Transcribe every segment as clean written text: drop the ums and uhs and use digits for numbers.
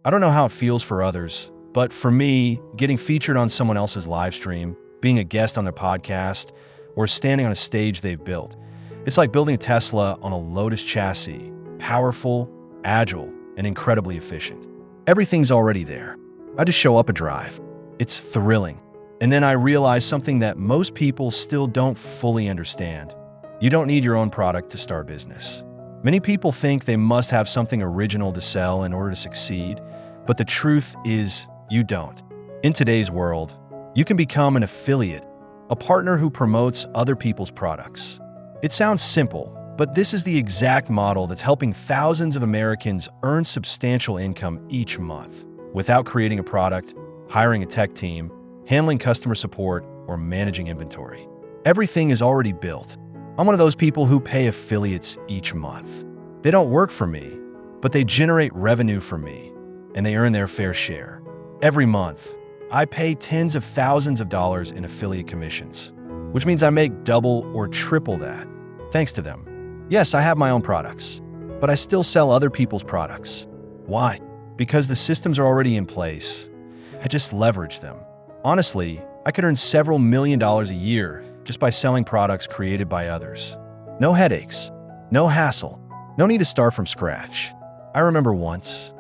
I don't know how it feels for others, but for me, getting featured on someone else's live stream, being a guest on their podcast, or standing on a stage they've built, it's like building a Tesla on a Lotus chassis, powerful, agile, and incredibly efficient. Everything's already there. I just show up and drive. It's thrilling. And then I realize something that most people still don't fully understand. You don't need your own product to start business. Many people think they must have something original to sell in order to succeed, but the truth is you don't. In today's world, you can become an affiliate, a partner who promotes other people's products. It sounds simple, but this is the exact model that's helping thousands of Americans earn substantial income each month without creating a product, hiring a tech team, handling customer support, or managing inventory. Everything is already built. I'm one of those people who pay affiliates each month. They don't work for me, but they generate revenue for me, and they earn their fair share. Every month, I pay tens of thousands of dollars in affiliate commissions, which means I make double or triple that, thanks to them. Yes, I have my own products, but I still sell other people's products. Why? Because the systems are already in place. I just leverage them. Honestly, I could earn several $1,000,000 a year just by selling products created by others. No headaches, no hassle, no need to start from scratch. I remember once,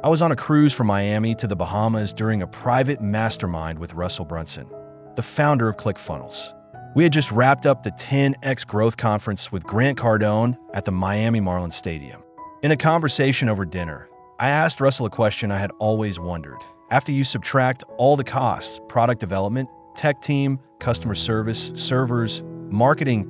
I was on a cruise from Miami to the Bahamas during a private mastermind with Russell Brunson, the founder of ClickFunnels. We had just wrapped up the 10X Growth Conference with Grant Cardone at the Miami Marlins Stadium. In a conversation over dinner, I asked Russell a question I had always wondered. After you subtract all the costs, product development, tech team, customer service, servers, marketing,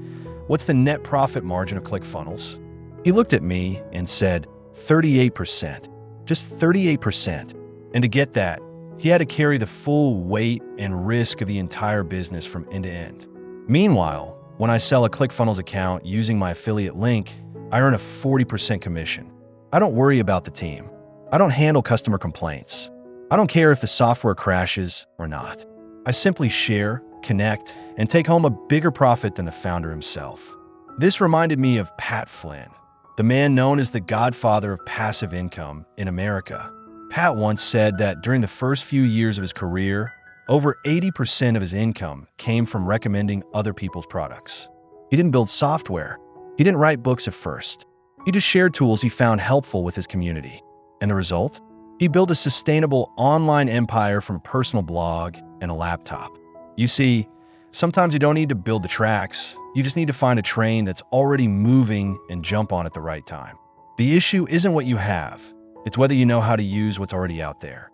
what's the net profit margin of ClickFunnels? He looked at me and said, 38%. Just 38%. And to get that, he had to carry the full weight and risk of the entire business from end to end. Meanwhile, when I sell a ClickFunnels account using my affiliate link, I earn a 40% commission. I don't worry about the team. I don't handle customer complaints. I don't care if the software crashes or not. I simply share, connect, and take home a bigger profit than the founder himself. This reminded me of Pat Flynn, the man known as the godfather of passive income in America. Pat once said that during the first few years of his career, over 80% of his income came from recommending other people's products. He didn't build software. He didn't write books at first. He just shared tools he found helpful with his community. And the result? He built a sustainable online empire from a personal blog and a laptop. You see, sometimes you don't need to build the tracks. You just need to find a train that's already moving and jump on at the right time. The issue isn't what you have. It's whether you know how to use what's already out there.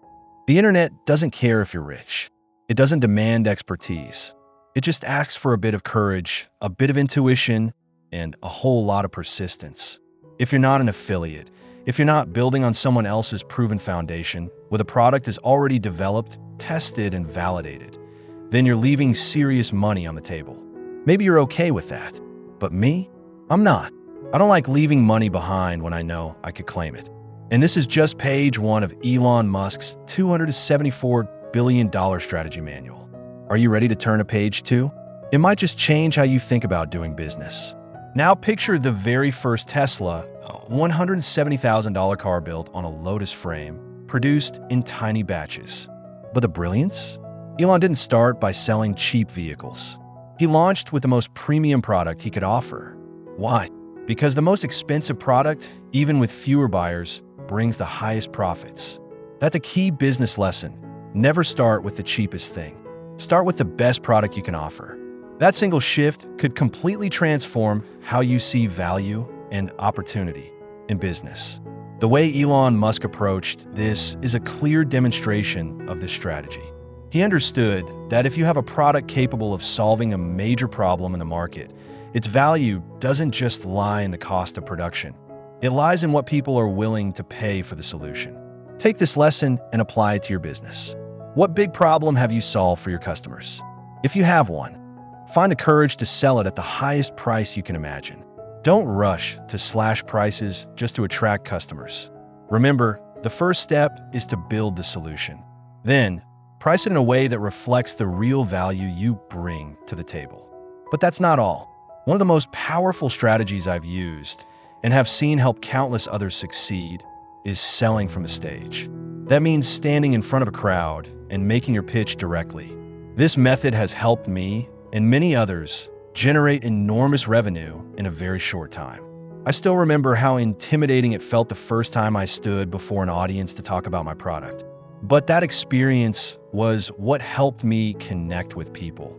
The internet doesn't care if you're rich. It doesn't demand expertise. It just asks for a bit of courage, a bit of intuition, and a whole lot of persistence. If you're not an affiliate, if you're not building on someone else's proven foundation, where the product is already developed, tested, and validated, then you're leaving serious money on the table. Maybe you're okay with that, but me? I'm not. I don't like leaving money behind when I know I could claim it. And this is just page 1 of Elon Musk's $274 billion strategy manual. Are you ready to turn to page 2? It might just change how you think about doing business. Now picture the very first Tesla, a $170,000 car built on a Lotus frame, produced in tiny batches. But the brilliance? Elon didn't start by selling cheap vehicles. He launched with the most premium product he could offer. Why? Because the most expensive product, even with fewer buyers, brings the highest profits. That's a key business lesson. Never start with the cheapest thing. Start with the best product you can offer. That single shift could completely transform how you see value and opportunity in business. The way Elon Musk approached this is a clear demonstration of this strategy. He understood that if you have a product capable of solving a major problem in the market, its value doesn't just lie in the cost of production. It lies in what people are willing to pay for the solution. Take this lesson and apply it to your business. What big problem have you solved for your customers? If you have one, find the courage to sell it at the highest price you can imagine. Don't rush to slash prices just to attract customers. Remember, the first step is to build the solution. Then, price it in a way that reflects the real value you bring to the table. But that's not all. One of the most powerful strategies I've used and have seen help countless others succeed is selling from the stage. That means standing in front of a crowd and making your pitch directly. This method has helped me and many others generate enormous revenue in a very short time. I still remember how intimidating it felt the first time I stood before an audience to talk about my product. But that experience was what helped me connect with people.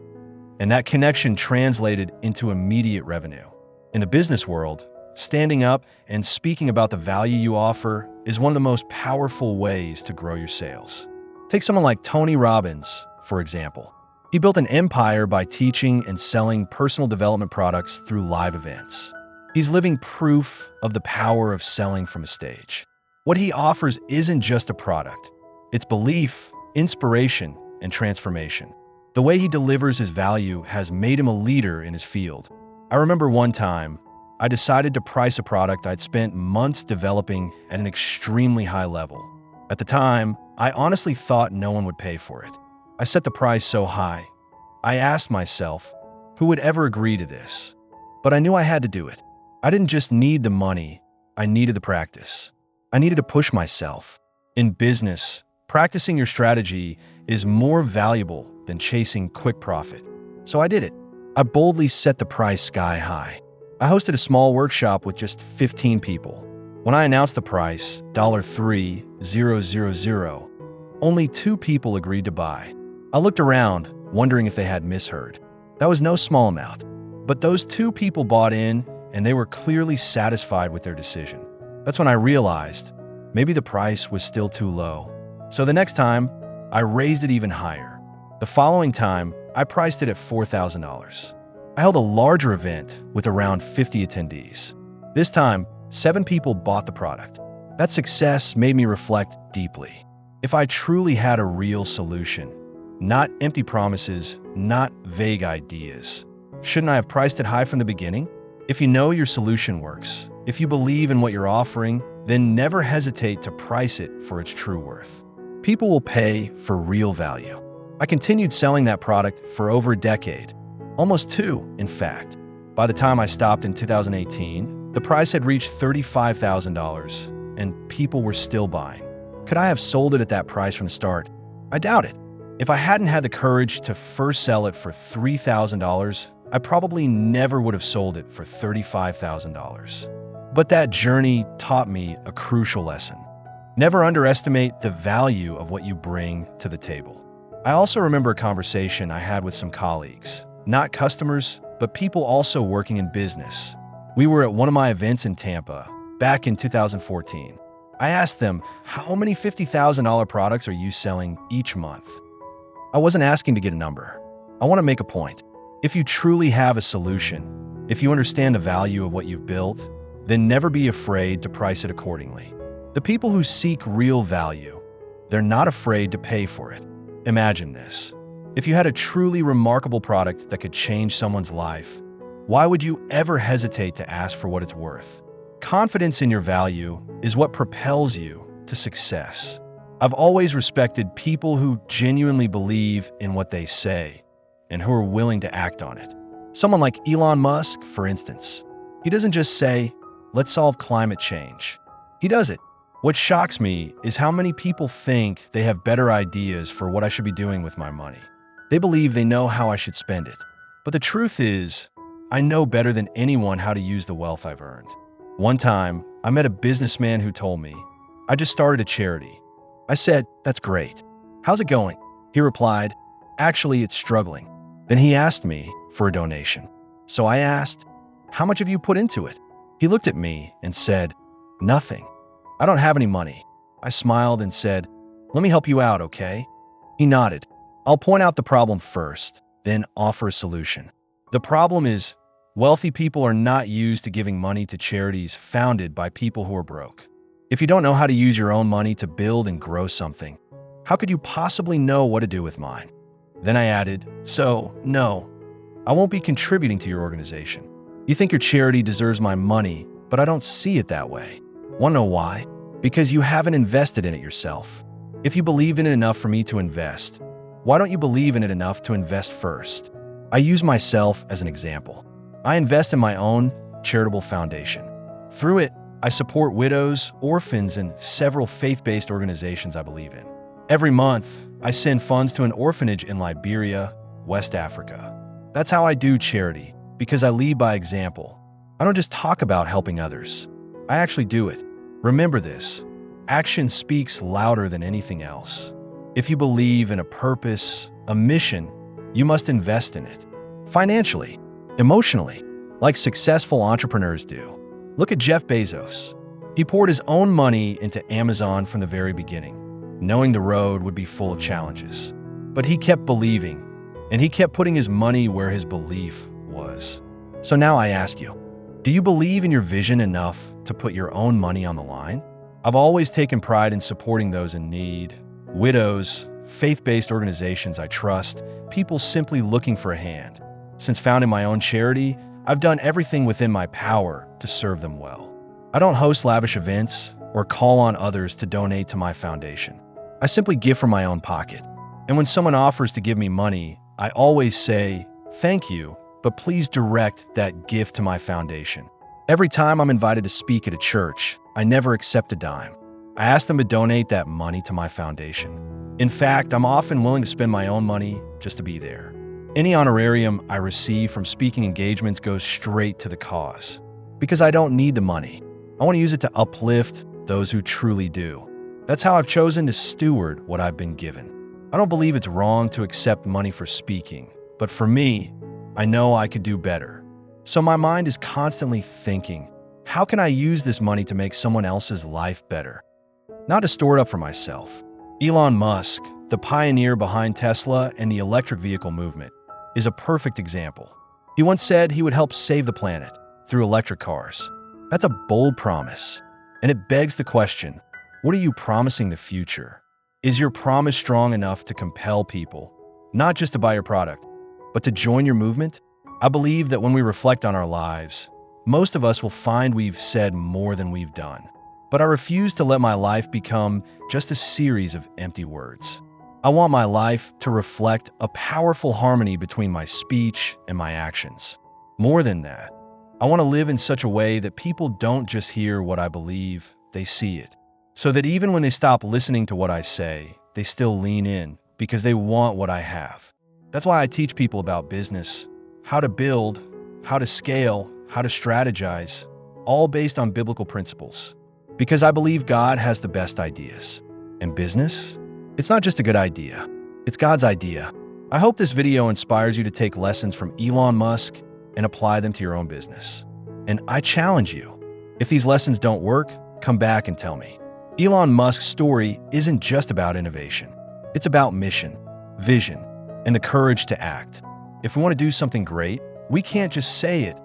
And that connection translated into immediate revenue. In the business world, standing up and speaking about the value you offer is one of the most powerful ways to grow your sales. Take someone like Tony Robbins, for example. He built an empire by teaching and selling personal development products through live events. He's living proof of the power of selling from a stage. What he offers isn't just a product. It's belief, inspiration, and transformation. The way he delivers his value has made him a leader in his field. I remember one time, I decided to price a product I'd spent months developing at an extremely high level. At the time, I honestly thought no one would pay for it. I set the price so high. I asked myself, who would ever agree to this? But I knew I had to do it. I didn't just need the money, I needed the practice. I needed to push myself. In business, practicing your strategy is more valuable than chasing quick profit. So I did it. I boldly set the price sky high. I hosted a small workshop with just 15 people. When I announced the price, $3,000, only 2 people agreed to buy. I looked around, wondering if they had misheard. That was no small amount. But those 2 people bought in, and they were clearly satisfied with their decision. That's when I realized maybe the price was still too low. So the next time, I raised it even higher. The following time, I priced it at $4,000. I held a larger event with around 50 attendees. This time, 7 people bought the product. That success made me reflect deeply. If I truly had a real solution, not empty promises, not vague ideas, shouldn't I have priced it high from the beginning? If you know your solution works, if you believe in what you're offering, then never hesitate to price it for its true worth. People will pay for real value. I continued selling that product for over a decade. Almost 2, in fact. By the time I stopped in 2018, the price had reached $35,000, and people were still buying. Could I have sold it at that price from the start? I doubt it. If I hadn't had the courage to first sell it for $3,000, I probably never would have sold it for $35,000. But that journey taught me a crucial lesson. Never underestimate the value of what you bring to the table. I also remember a conversation I had with some colleagues. Not customers, but people also working in business. We were at one of my events in Tampa, back in 2014. I asked them, how many $50,000 products are you selling each month? I wasn't asking to get a number. I want to make a point. If you truly have a solution, if you understand the value of what you've built, then never be afraid to price it accordingly. The people who seek real value, they're not afraid to pay for it. Imagine this. If you had a truly remarkable product that could change someone's life, why would you ever hesitate to ask for what it's worth? Confidence in your value is what propels you to success. I've always respected people who genuinely believe in what they say and who are willing to act on it. Someone like Elon Musk, for instance. He doesn't just say, let's solve climate change. He does it. What shocks me is how many people think they have better ideas for what I should be doing with my money. They believe they know how I should spend it. But the truth is, I know better than anyone how to use the wealth I've earned. One time, I met a businessman who told me, I just started a charity. I said, that's great. How's it going? He replied, actually, it's struggling. Then he asked me for a donation. So I asked, how much have you put into it? He looked at me and said, nothing. I don't have any money. I smiled and said, let me help you out, okay? He nodded. I'll point out the problem first, then offer a solution. The problem is, wealthy people are not used to giving money to charities founded by people who are broke. If you don't know how to use your own money to build and grow something, how could you possibly know what to do with mine? Then I added, so, no, I won't be contributing to your organization. You think your charity deserves my money, but I don't see it that way. Want to know why? Because you haven't invested in it yourself. If you believe in it enough for me to invest, why don't you believe in it enough to invest first? I use myself as an example. I invest in my own charitable foundation. Through it, I support widows, orphans, and several faith-based organizations I believe in. Every month, I send funds to an orphanage in Liberia, West Africa. That's how I do charity, because I lead by example. I don't just talk about helping others. I actually do it. Remember this. Action speaks louder than anything else. If you believe in a purpose, a mission, you must invest in it. Financially, emotionally, like successful entrepreneurs do. Look at Jeff Bezos. He poured his own money into Amazon from the very beginning, knowing the road would be full of challenges. But he kept believing, and he kept putting his money where his belief was. So now I ask you, do you believe in your vision enough to put your own money on the line? I've always taken pride in supporting those in need, widows, faith-based organizations I trust, people simply looking for a hand. Since founding my own charity, I've done everything within my power to serve them well. I don't host lavish events or call on others to donate to my foundation. I simply give from my own pocket. And when someone offers to give me money, I always say, thank you, but please direct that gift to my foundation. Every time I'm invited to speak at a church, I never accept a dime. I ask them to donate that money to my foundation. In fact, I'm often willing to spend my own money just to be there. Any honorarium I receive from speaking engagements goes straight to the cause. Because I don't need the money. I want to use it to uplift those who truly do. That's how I've chosen to steward what I've been given. I don't believe it's wrong to accept money for speaking, but for me, I know I could do better. So my mind is constantly thinking, how can I use this money to make someone else's life better? Not to store it up for myself. Elon Musk, the pioneer behind Tesla and the electric vehicle movement, is a perfect example. He once said he would help save the planet through electric cars. That's a bold promise. And it begs the question, what are you promising the future? Is your promise strong enough to compel people, not just to buy your product, but to join your movement? I believe that when we reflect on our lives, most of us will find we've said more than we've done. But I refuse to let my life become just a series of empty words. I want my life to reflect a powerful harmony between my speech and my actions. More than that, I want to live in such a way that people don't just hear what I believe, they see it. So that even when they stop listening to what I say, they still lean in because they want what I have. That's why I teach people about business, how to build, how to scale, how to strategize, all based on biblical principles. Because I believe God has the best ideas. And business? It's not just a good idea. It's God's idea. I hope this video inspires you to take lessons from Elon Musk and apply them to your own business. And I challenge you, if these lessons don't work, come back and tell me. Elon Musk's story isn't just about innovation. It's about mission, vision, and the courage to act. If we want to do something great, we can't just say it.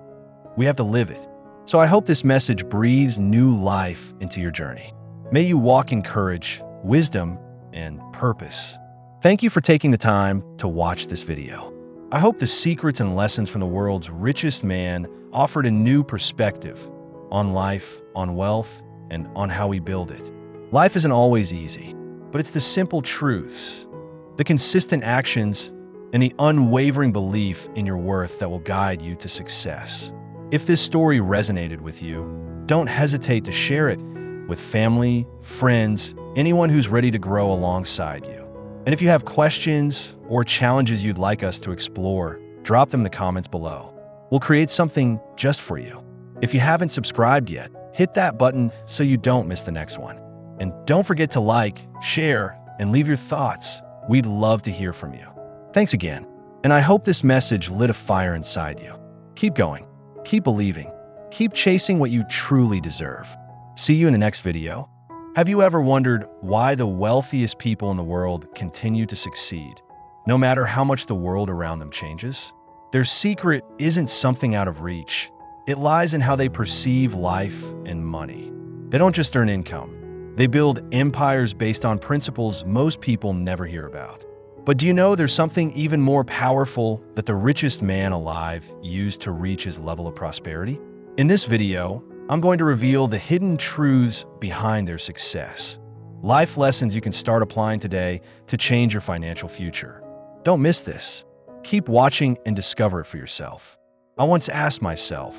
We have to live it. So I hope this message breathes new life into your journey. May you walk in courage, wisdom, and purpose. Thank you for taking the time to watch this video. I hope the secrets and lessons from the world's richest man offered a new perspective on life, on wealth, and on how we build it. Life isn't always easy, but it's the simple truths, the consistent actions, and the unwavering belief in your worth that will guide you to success. If this story resonated with you, don't hesitate to share it with family, friends, anyone who's ready to grow alongside you. And if you have questions or challenges you'd like us to explore, drop them in the comments below. We'll create something just for you. If you haven't subscribed yet, hit that button so you don't miss the next one. And don't forget to like, share, and leave your thoughts. We'd love to hear from you. Thanks again, and I hope this message lit a fire inside you. Keep going, keep believing, keep chasing what you truly deserve. See you in the next video. Have you ever wondered why the wealthiest people in the world continue to succeed, no matter how much the world around them changes? Their secret isn't something out of reach. It lies in how they perceive life and money. They don't just earn income. They build empires based on principles most people never hear about. But do you know there's something even more powerful that the richest man alive used to reach his level of prosperity? In this video, I'm going to reveal the hidden truths behind their success. Life lessons you can start applying today to change your financial future. Don't miss this. Keep watching and discover it for yourself. I once asked myself,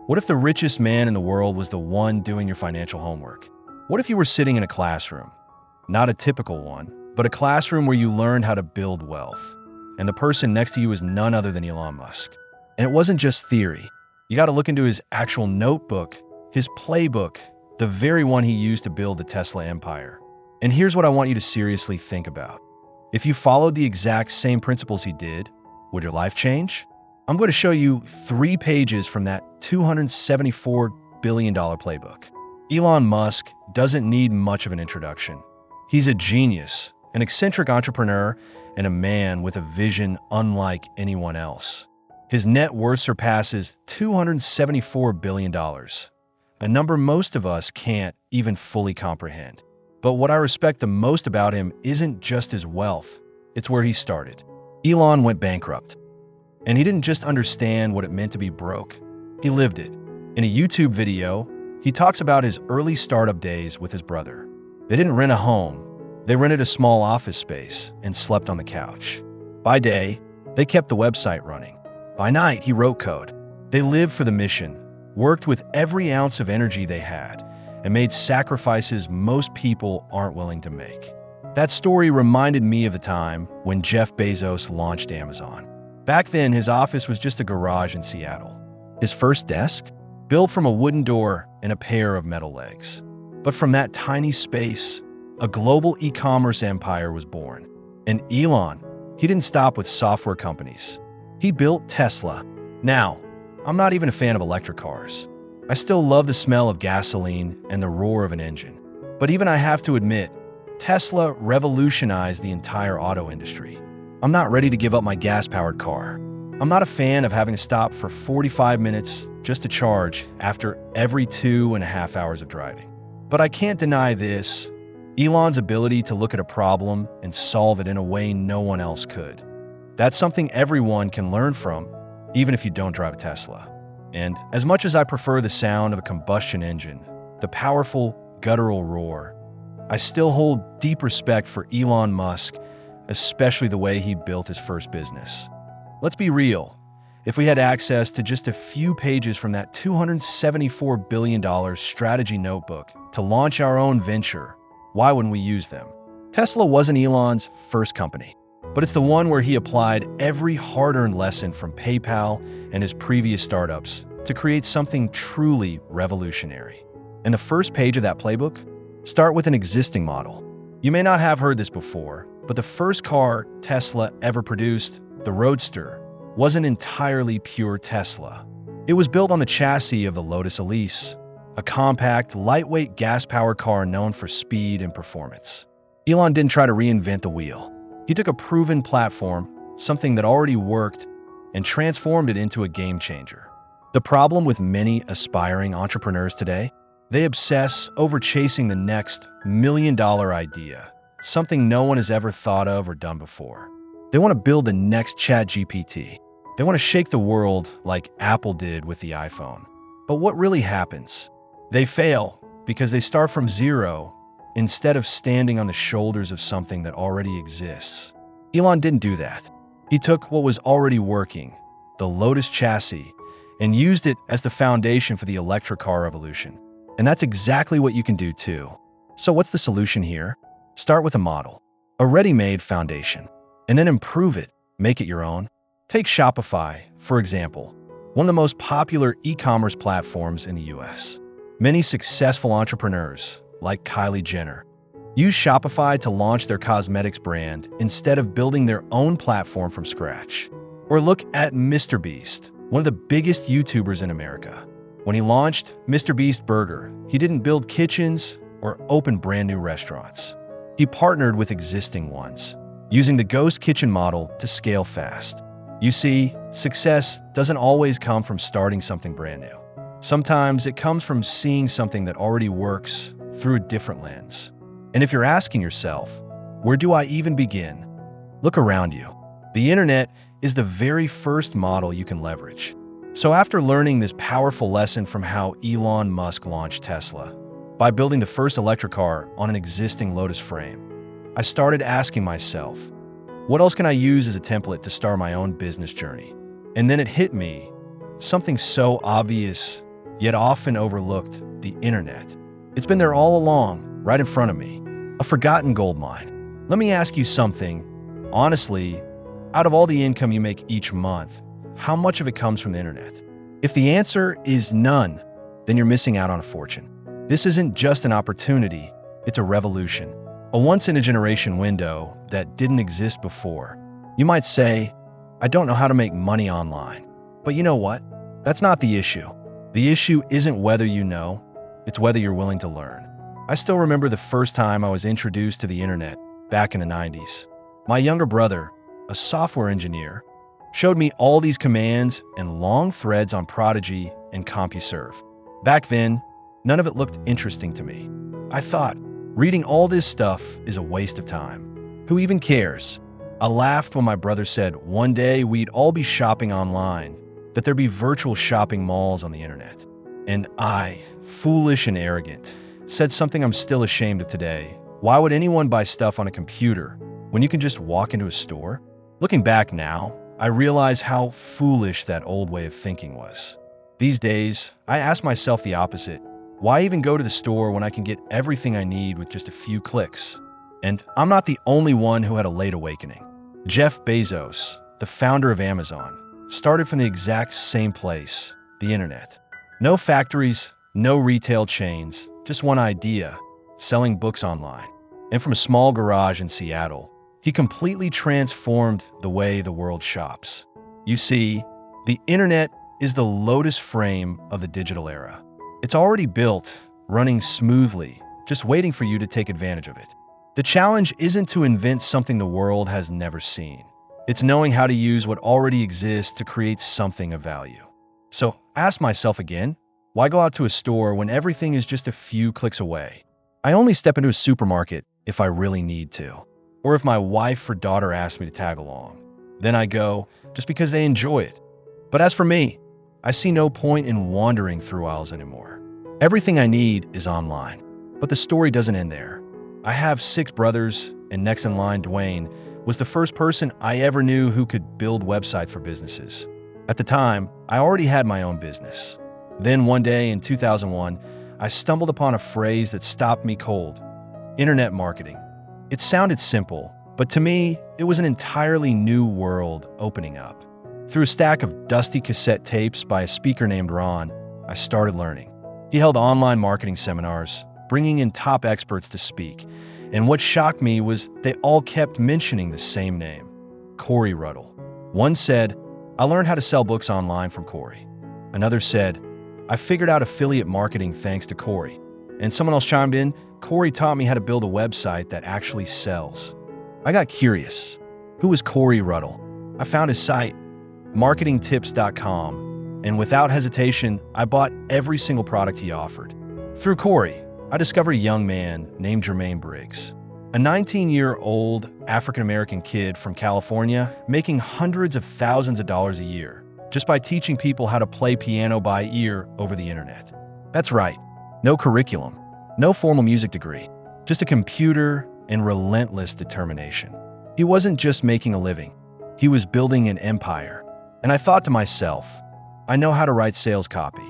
What if the richest man in the world was the one doing your financial homework? What if you were sitting in a classroom? Not a typical one, but a classroom where you learned how to build wealth. And the person next to you is none other than Elon Musk. And it wasn't just theory. You got to look into his actual notebook, his playbook, the very one he used to build the Tesla empire. And here's what I want you to seriously think about. If you followed the exact same principles he did, would your life change? I'm going to show you 3 pages from that $274 billion playbook. Elon Musk doesn't need much of an introduction. He's a genius, an eccentric entrepreneur, and a man with a vision unlike anyone else. His net worth surpasses $274 billion, a number most of us can't even fully comprehend. But what I respect the most about him isn't just his wealth, it's where he started. Elon went bankrupt. And he didn't just understand what it meant to be broke, he lived it. In a YouTube video, he talks about his early startup days with his brother. They didn't rent a home, they rented a small office space and slept on the couch. By day, they kept the website running. By night, he wrote code. They lived for the mission, worked with every ounce of energy they had, and made sacrifices most people aren't willing to make. That story reminded me of the time when Jeff Bezos launched Amazon. Back then, his office was just a garage in Seattle. His first desk? Built from a wooden door and a pair of metal legs. But from that tiny space, a global e-commerce empire was born. And Elon, he didn't stop with software companies. He built Tesla. Now, I'm not even a fan of electric cars. I still love the smell of gasoline and the roar of an engine. But even I have to admit, Tesla revolutionized the entire auto industry. I'm not ready to give up my gas-powered car. I'm not a fan of having to stop for 45 minutes just to charge after every 2.5 hours of driving. But I can't deny this, Elon's ability to look at a problem and solve it in a way no one else could. That's something everyone can learn from, even if you don't drive a Tesla. And as much as I prefer the sound of a combustion engine, the powerful, guttural roar, I still hold deep respect for Elon Musk, especially the way he built his first business. Let's be real. If we had access to just a few pages from that $274 billion strategy notebook to launch our own venture, why wouldn't we use them? Tesla wasn't Elon's first company, but it's the one where he applied every hard-earned lesson from PayPal and his previous startups to create something truly revolutionary. And the first page of that playbook? Start with an existing model. You may not have heard this before, but the first car Tesla ever produced, the Roadster, wasn't entirely pure Tesla. It was built on the chassis of the Lotus Elise, a compact, lightweight gas-powered car known for speed and performance. Elon didn't try to reinvent the wheel. He took a proven platform, something that already worked, and transformed it into a game changer. The problem with many aspiring entrepreneurs today? They obsess over chasing the next million-dollar idea, something no one has ever thought of or done before. They want to build the next ChatGPT. They want to shake the world like Apple did with the iPhone. But what really happens? They fail because they start from zero instead of standing on the shoulders of something that already exists. Elon didn't do that. He took what was already working, the Lotus chassis, and used it as the foundation for the electric car revolution. And that's exactly what you can do too. So what's the solution here? Start with a model, a ready-made foundation, and then improve it, make it your own. Take Shopify, for example, one of the most popular e-commerce platforms in the US. Many successful entrepreneurs, like Kylie Jenner, use Shopify to launch their cosmetics brand instead of building their own platform from scratch. Or look at MrBeast, one of the biggest YouTubers in America. When he launched MrBeast Burger, he didn't build kitchens or open brand new restaurants. He partnered with existing ones, using the ghost kitchen model to scale fast. You see, success doesn't always come from starting something brand new. Sometimes it comes from seeing something that already works through a different lens. And if you're asking yourself, where do I even begin? Look around you. The internet is the very first model you can leverage. So after learning this powerful lesson from how Elon Musk launched Tesla, by building the first electric car on an existing Lotus frame, I started asking myself, what else can I use as a template to start my own business journey? And then it hit me, something so obvious yet often overlooked, the internet. It's been there all along, right in front of me, a forgotten goldmine. Let me ask you something. Honestly, out of all the income you make each month, how much of it comes from the internet? If the answer is none, then you're missing out on a fortune. This isn't just an opportunity, it's a revolution, a once-in-a-generation window that didn't exist before. You might say, I don't know how to make money online. But you know what? That's not the issue. The issue isn't whether you know, it's whether you're willing to learn. I still remember the first time I was introduced to the internet back in the 90s. My younger brother, a software engineer, showed me all these commands and long threads on Prodigy and CompuServe. Back then, none of it looked interesting to me. I thought, reading all this stuff is a waste of time. Who even cares? I laughed when my brother said one day we'd all be shopping online, that there'd be virtual shopping malls on the internet. And I, foolish and arrogant, said something I'm still ashamed of today. Why would anyone buy stuff on a computer when you can just walk into a store? Looking back now, I realize how foolish that old way of thinking was. These days, I ask myself the opposite. Why even go to the store when I can get everything I need with just a few clicks? And I'm not the only one who had a late awakening. Jeff Bezos, the founder of Amazon, started from the exact same place, the internet. No factories, no retail chains, just one idea, selling books online. And from a small garage in Seattle, he completely transformed the way the world shops. You see, the internet is the lotus frame of the digital era. It's already built, running smoothly, just waiting for you to take advantage of it. The challenge isn't to invent something the world has never seen. It's knowing how to use what already exists to create something of value. So ask myself again, why go out to a store when everything is just a few clicks away? I only step into a supermarket if I really need to, or if my wife or daughter asks me to tag along. Then I go just because they enjoy it. But as for me, I see no point in wandering through aisles anymore. Everything I need is online. But the story doesn't end there. I have 6 brothers, and next in line, Dwayne, was the first person I ever knew who could build websites for businesses. At the time, I already had my own business. Then one day in 2001, I stumbled upon a phrase that stopped me cold: internet marketing. It sounded simple, but to me, it was an entirely new world opening up. Through a stack of dusty cassette tapes by a speaker named Ron, I started learning. He held online marketing seminars, bringing in top experts to speak, and what shocked me was they all kept mentioning the same name, Corey Ruddle. One said, I learned how to sell books online from Corey. Another said, I figured out affiliate marketing thanks to Corey. And someone else chimed in, Corey taught me how to build a website that actually sells. I got curious. Who was Corey Ruddle? I found his site, marketingtips.com, and without hesitation, I bought every single product he offered. Through Corey, I discovered a young man named Jermaine Briggs, a 19-year-old African-American kid from California making hundreds of thousands of dollars a year just by teaching people how to play piano by ear over the internet. That's right, no curriculum, no formal music degree, just a computer and relentless determination. He wasn't just making a living, he was building an empire. And I thought to myself, I know how to write sales copy.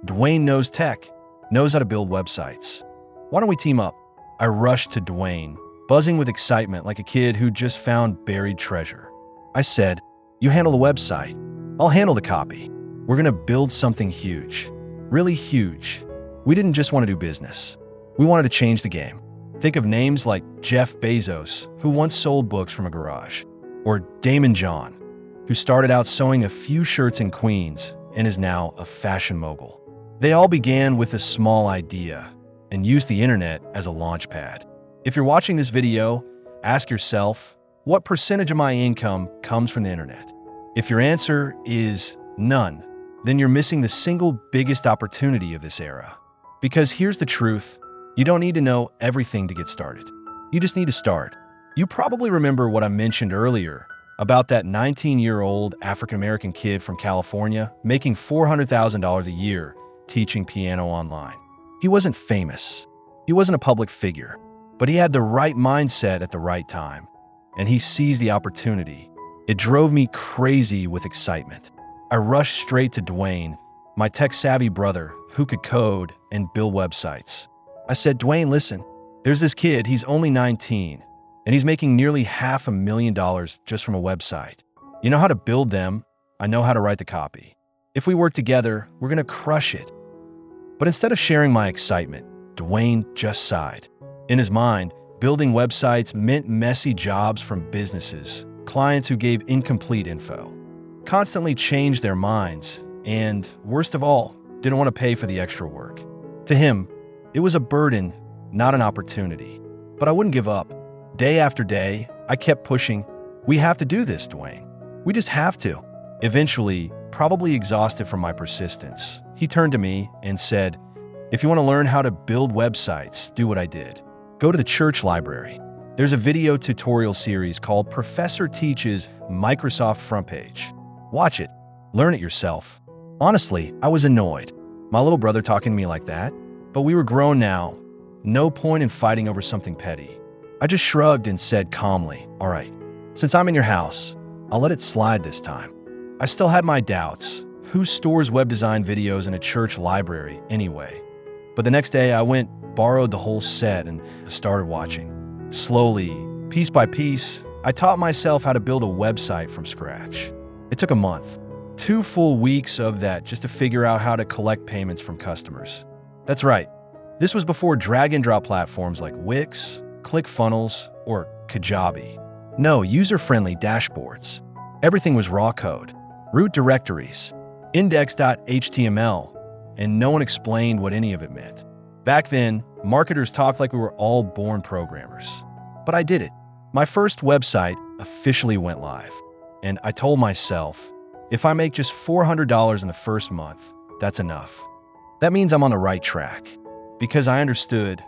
Dwayne knows tech, knows how to build websites. Why don't we team up? I rushed to Dwayne, buzzing with excitement like a kid who just found buried treasure. I said, you handle the website. I'll handle the copy. We're going to build something huge. Really huge. We didn't just want to do business. We wanted to change the game. Think of names like Jeff Bezos, who once sold books from a garage, or Damon John, who started out sewing a few shirts in Queens and is now a fashion mogul. They all began with a small idea and used the internet as a launch pad. If you're watching this video, ask yourself, what percentage of my income comes from the internet? If your answer is none, then you're missing the single biggest opportunity of this era. Because here's the truth, you don't need to know everything to get started. You just need to start. You probably remember what I mentioned earlier about that 19-year-old African-American kid from California making $400,000 a year teaching piano online. He wasn't famous. He wasn't a public figure, but he had the right mindset at the right time, and he seized the opportunity. It drove me crazy with excitement. I rushed straight to Dwayne, my tech-savvy brother, who could code and build websites. I said, Dwayne, listen, there's this kid, he's only 19, and he's making nearly $500,000 just from a website. You know how to build them, I know how to write the copy. If we work together, we're gonna crush it. But instead of sharing my excitement, Dwayne just sighed. In his mind, building websites meant messy jobs from businesses, clients who gave incomplete info, constantly changed their minds, and, worst of all, didn't want to pay for the extra work. To him, it was a burden, not an opportunity. But I wouldn't give up. Day after day, I kept pushing. We have to do this, Dwayne. We just have to. Eventually, probably exhausted from my persistence, he turned to me and said, if you want to learn how to build websites, do what I did. Go to the church library. There's a video tutorial series called Professor Teaches Microsoft Front Page. Watch it. Learn it yourself. Honestly, I was annoyed. My little brother talking to me like that. But we were grown now. No point in fighting over something petty. I just shrugged and said calmly, all right, since I'm in your house, I'll let it slide this time. I still had my doubts. Who stores web design videos in a church library anyway? But the next day I borrowed the whole set and started watching. Slowly, piece by piece, I taught myself how to build a website from scratch. It took a month. 2 full weeks of that just to figure out how to collect payments from customers. That's right. This was before drag-and-drop platforms like Wix, ClickFunnels, or Kajabi. No user-friendly dashboards. Everything was raw code, root directories, index.html, and no one explained what any of it meant. Back then, marketers talked like we were all born programmers. But I did it. My first website officially went live. And I told myself, if I make just $400 in the first month, that's enough. That means I'm on the right track. Because I understood,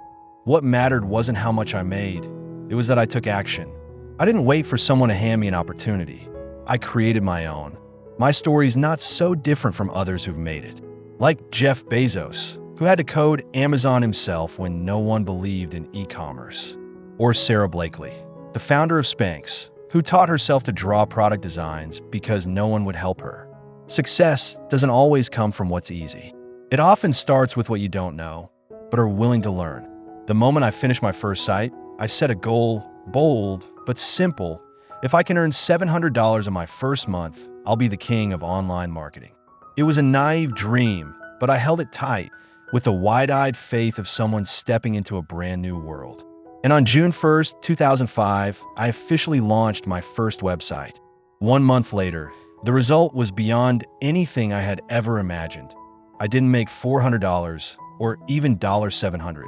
what mattered wasn't how much I made, it was that I took action. I didn't wait for someone to hand me an opportunity. I created my own. My story's not so different from others who've made it. Like Jeff Bezos, who had to code Amazon himself when no one believed in e-commerce. Or Sarah Blakely, the founder of Spanx, who taught herself to draw product designs because no one would help her. Success doesn't always come from what's easy. It often starts with what you don't know, but are willing to learn. The moment I finished my first site, I set a goal, bold but simple. If I can earn $700 in my first month, I'll be the king of online marketing. It was a naive dream, but I held it tight with the wide-eyed faith of someone stepping into a brand new world. And on June 1st, 2005, I officially launched my first website. 1 month later, the result was beyond anything I had ever imagined. I didn't make $400 or even $700.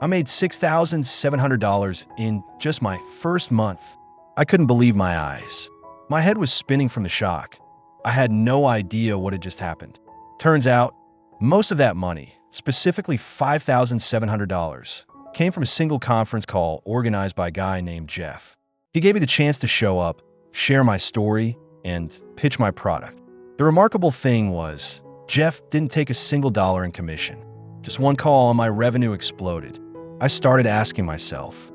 I made $6,700 in just my first month. I couldn't believe my eyes. My head was spinning from the shock. I had no idea what had just happened. Turns out, most of that money, specifically $5,700, came from a single conference call organized by a guy named Jeff. He gave me the chance to show up, share my story, and pitch my product. The remarkable thing was, Jeff didn't take a single dollar in commission. Just one call and my revenue exploded. I started asking myself,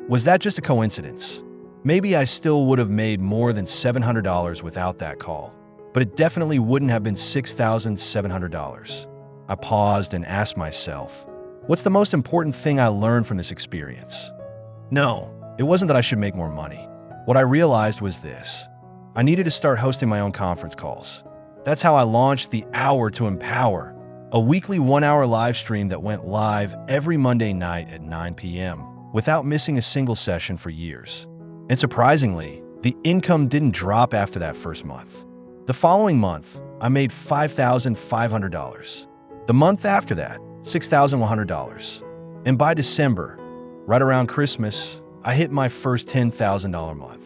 was that just a coincidence? Maybe I still would have made more than $700 without that call, but it definitely wouldn't have been $6,700. I paused and asked myself, what's the most important thing I learned from this experience? No, it wasn't that I should make more money. What I realized was this. I needed to start hosting my own conference calls. That's how I launched the Hour to Empower, a weekly 1-hour live stream that went live every Monday night at 9 p.m. without missing a single session for years. And surprisingly, the income didn't drop after that first month. The following month, I made $5,500. The month after that, $6,100. And by December, right around Christmas, I hit my first $10,000 month.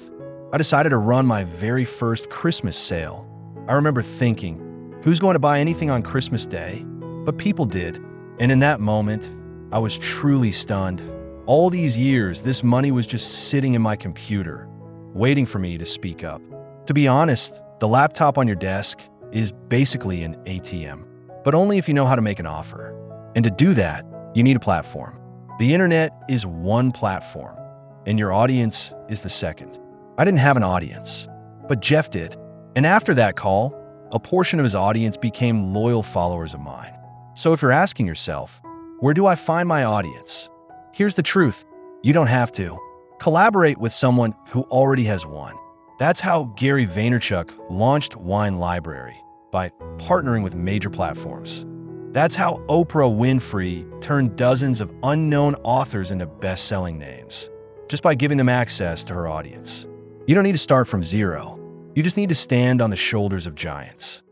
I decided to run my very first Christmas sale. I remember thinking, who's going to buy anything on Christmas Day? But people did. And in that moment, I was truly stunned. All these years, this money was just sitting in my computer, waiting for me to speak up. To be honest, the laptop on your desk is basically an ATM, but only if you know how to make an offer. And to do that, you need a platform. The internet is one platform, and your audience is the second. I didn't have an audience, but Jeff did. And after that call, a portion of his audience became loyal followers of mine. So if you're asking yourself, where do I find my audience? Here's the truth. You don't have to. Collaborate with someone who already has one. That's how Gary Vaynerchuk launched Wine Library, by partnering with major platforms. That's how Oprah Winfrey turned dozens of unknown authors into best-selling names, just by giving them access to her audience. You don't need to start from zero. You just need to stand on the shoulders of giants.